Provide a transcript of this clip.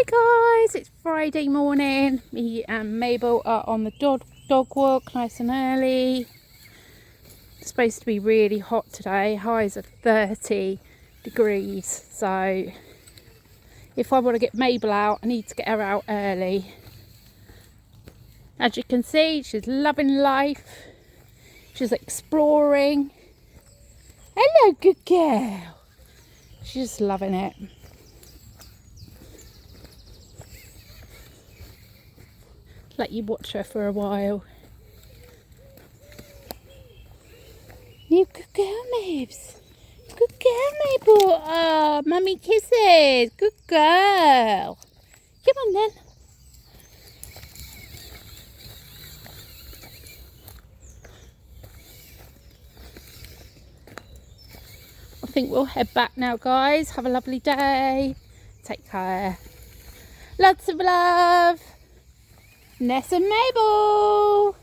Hi guys, it's Friday morning. Me and Mabel are on the dog walk nice and early. It's supposed to be really hot today. Highs are 30 degrees. So if I want to get Mabel out, I need to get her out early. As you can see, she's loving life. She's exploring. Hello, good girl. She's just loving it. Let you watch her for a while. You good girl, Mabes. Good girl, Mabel. Oh, mummy kisses. Good girl. Come on then. I think we'll head back now, guys. Have a lovely day. Take care. Lots of love. Ness and Mabel.